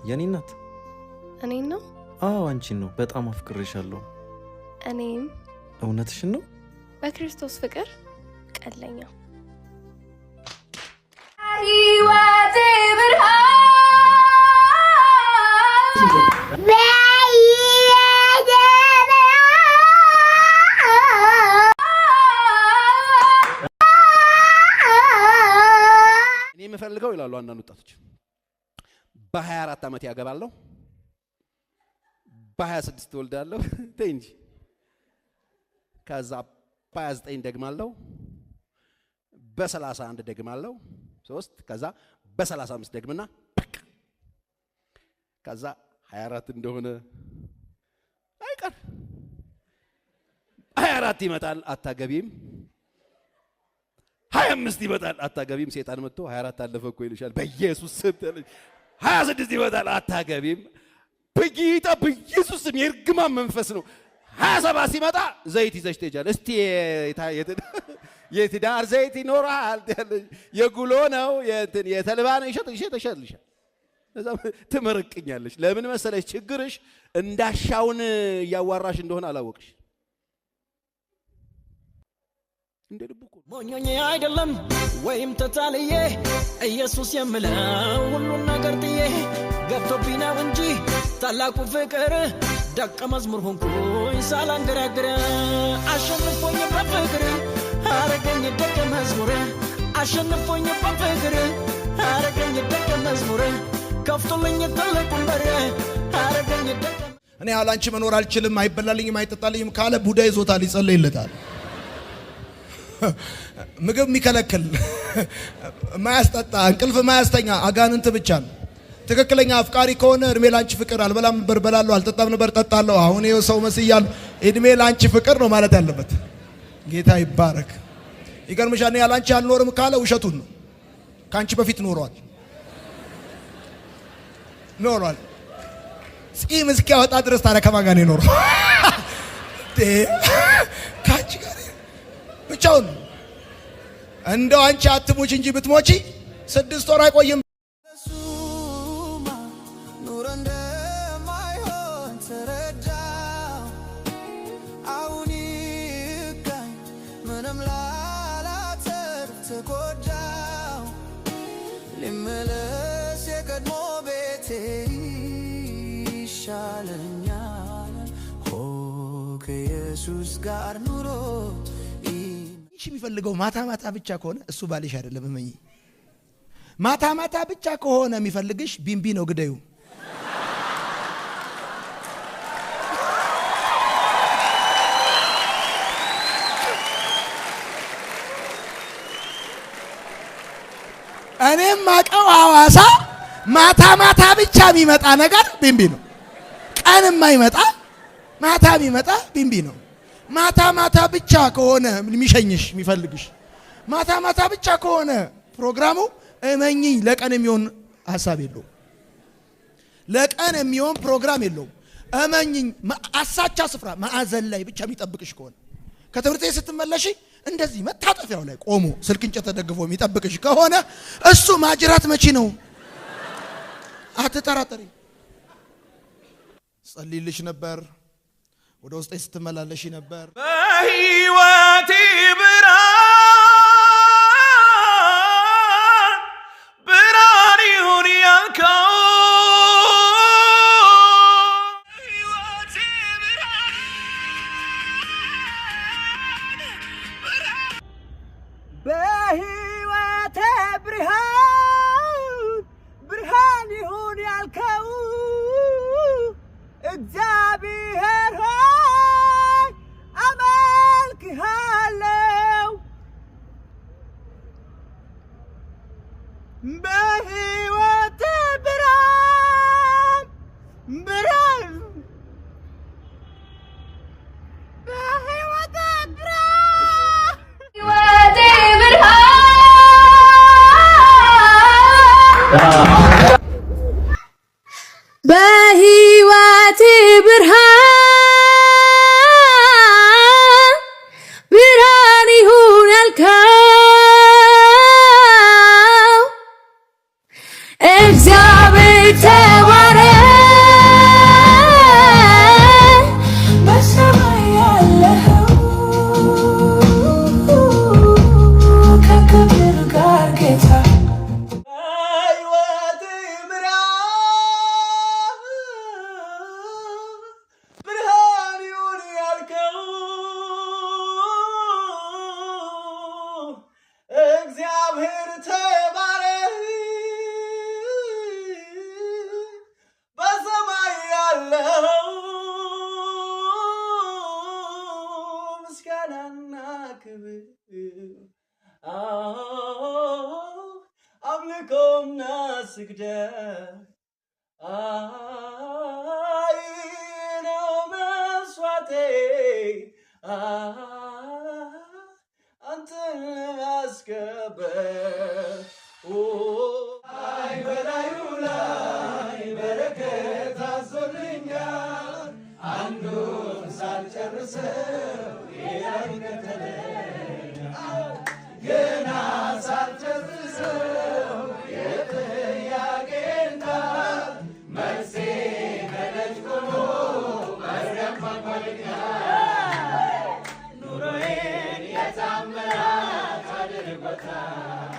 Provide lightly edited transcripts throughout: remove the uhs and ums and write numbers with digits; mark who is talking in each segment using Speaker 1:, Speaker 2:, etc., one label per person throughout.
Speaker 1: የኔ እናት
Speaker 2: እኔን ነው?
Speaker 1: አዎ አንቺን ነው። በጣም አፍቅሬሻለሁ።
Speaker 2: እኔም።
Speaker 1: እውነትሽን ነው?
Speaker 2: በክርስቶስ ፍቅር ቀለኛ
Speaker 3: ሕይወቴ ብርሃን
Speaker 4: እኔ የምፈልገው ይላሉ አንዳንድ ወጣቶች በ24 ዓመት ያገባለሁ፣ በ26 ተወልዳለሁ እንጂ ከዛ በ29 ደግማለሁ፣ በ31 ደግማለሁ 3 ከዛ በ35 ደግምና በቃ ከዛ 24 እንደሆነ አይቀር 24 ይመጣል አታገቢም፣ 25 ይመጣል አታገቢም። ሰይጣን መጥቶ 24 አለፈ እኮ ይልሻል በኢየሱስ ስም። 26 ይመጣል አታገቢም፣ በጌታ በኢየሱስ ስም የርግማን መንፈስ ነው። 27 ሲመጣ ዘይት ይዘሽ ትሄጃለሽ። እስቲ የትዳር ዘይት ይኖራል፣ የጉሎ ነው የተልባ ነው ይሸጥልሻል። ትመርቅኛለሽ። ለምን መሰለሽ? ችግርሽ እንዳሻውን እያዋራሽ እንደሆነ አላወቅሽ። እንደ ልብኩ
Speaker 5: ሞኞኝ አይደለም ወይም ተታልዬ ኢየሱስ የምለው ሁሉን ነገር ጥዬ ገብቶብኝ ነው እንጂ ታላቁ ፍቅር ደቀ መዝሙር ሆንኩኝ ሳላንገራግር። አሸንፎኝ በፍቅር አረገኝ ደቀ መዝሙር፣ አሸንፎኝ በፍቅር አረገኝ ደቀ መዝሙር፣ ከፍቶልኝ ትልቁን በር አረገኝ ደቀ።
Speaker 6: እኔ ያላንቺ መኖር አልችልም፣ አይበላልኝም፣ አይጠጣልኝም ካለ ቡዳ ይዞታል፣ ይጸልይለታል። ምግብ የሚከለክል ማያስጠጣ እንቅልፍ ማያስተኛ አጋንንት ብቻ ነው። ትክክለኛ አፍቃሪ ከሆነ እድሜ ላንቺ ፍቅር፣ አልበላም ነበር በላለሁ፣ አልጠጣም ነበር ጠጣለሁ፣ አሁን ይኸው ሰው መስያለሁ፣ እድሜ ላንቺ ፍቅር ነው ማለት ያለበት። ጌታ ይባረክ። ይገርምሻል፣ ያላንቺ አልኖርም ካለ ውሸቱን ነው። ካንቺ በፊት ኖሯል። ጺም እስኪያወጣ ድረስ ታዲያ ከማን ጋር ነው የኖረው? ካንቺ ጋር ብቻውን። እንደው አንቺ አትሞች እንጂ ብትሞቺ 6 ወር አይቆይም።
Speaker 7: ኑሮ እንደማይሆን ተረዳው። አሁን ይጋኝ ምንም ላላተርፍ ተጎዳው። ልመለስ የቀድሞ ቤቴ ይሻለኛል። ሆ ከኢየሱስ ጋር ኑሮ
Speaker 6: የሚፈልገው ማታ ማታ ብቻ ከሆነ እሱ ባልሽ አይደለም። እመኚ። ማታ ማታ ብቻ ከሆነ የሚፈልግሽ ቢምቢ ነው፣ ግደዩ። እኔም ማቀው ሐዋሳ ማታ ማታ ብቻ የሚመጣ ነገር ቢምቢ ነው። ቀን የማይመጣ ማታ የሚመጣ ቢምቢ ነው። ማታ ማታ ብቻ ከሆነ የሚሸኝሽ የሚፈልግሽ፣ ማታ ማታ ብቻ ከሆነ ፕሮግራሙ እመኚኝ ለቀን የሚሆን ሐሳብ የለውም። ለቀን የሚሆን ፕሮግራም የለውም። እመኚኝ አሳቻ ስፍራ ማዕዘን ላይ ብቻ የሚጠብቅሽ ከሆነ ከትምህርት ቤት ስትመለሺ እንደዚህ መታጠፊያው ላይ ቆሞ ስልክ እንጨት ተደግፎ የሚጠብቅሽ ከሆነ እሱ ማጅራት መቺ ነው። አትጠራጠሪ። ጸልይልሽ ነበር፣ ወደ ውስጤ ስትመላለሽ ነበር።
Speaker 5: በሕይወቴ ብርሃን ይሁን ያልከው
Speaker 7: በሕይወቴ ብርሃን ይሁን ያልከው እግዚአብሔር ሆይ አመልክሃለሁ። በሕይወቴ ብርሃን በሕይወቴ ብርሃን
Speaker 3: ሕይወቴ ብርሃን በሕይወቴ ብርሃን ይሁን ያልከው እግዚአብሔር ተባረክ።
Speaker 5: ስግደት ነው መስዋዕቴ አንተን ለማስከበር በላዩ ላይ በረከት አዞልኛል አንዱን ሳልጨርሰው ይከተለኛል ገና ሳልጨርሰው የጥያቄን ቃል መልሴ ከደጅ ቆሞ መዝገብ ሞልቶልኛል ኑሮዬን የታምራት አድርጎታል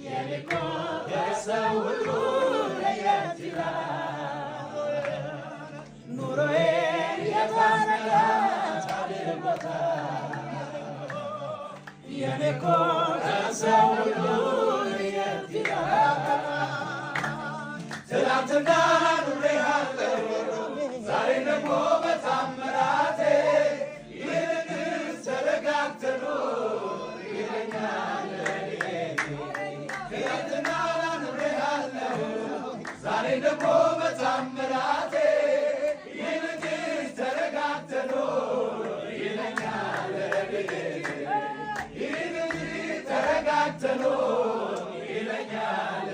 Speaker 5: የኔ እኮ ከሰው ሁሉ ለየት ይላል ኑሮዬን የታምራት አድርጎታል የኔ እኮ ከሰው ሁሉ ለየት ይላል ትናንትና ኑሬሃለሁ ዛሬ ደግሞ በታምራቴ ይልቅስ ተረጋግተህ ኑር ይለኛል ትናንትና ኑሬሃለሁ ዛሬ ደግሞ በታምራቴ ይልቅስ ተረጋግተህ ኑር ይለኛል ይልቅስ ተረጋግተህ ኑር ይለኛል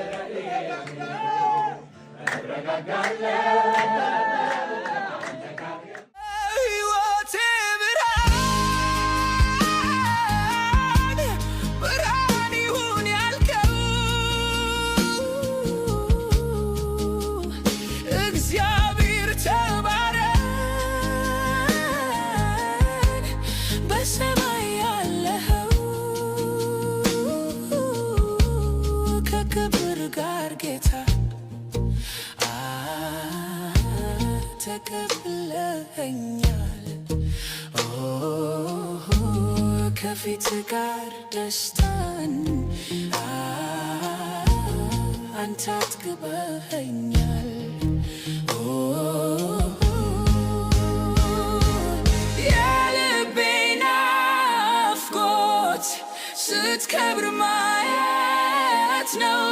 Speaker 5: ሕይወቴ ብርሃን ይሁን ያልከው እግዚአብሔር ተባረክ በሰማይ ያለኸው ከክብር ጋር ጌታ ተቀብለኸኛል ከፊት ጋር ደስታን አንተ አጥግበኸኛል የልቤ ናፍቆት ስትከብር ማየት ነው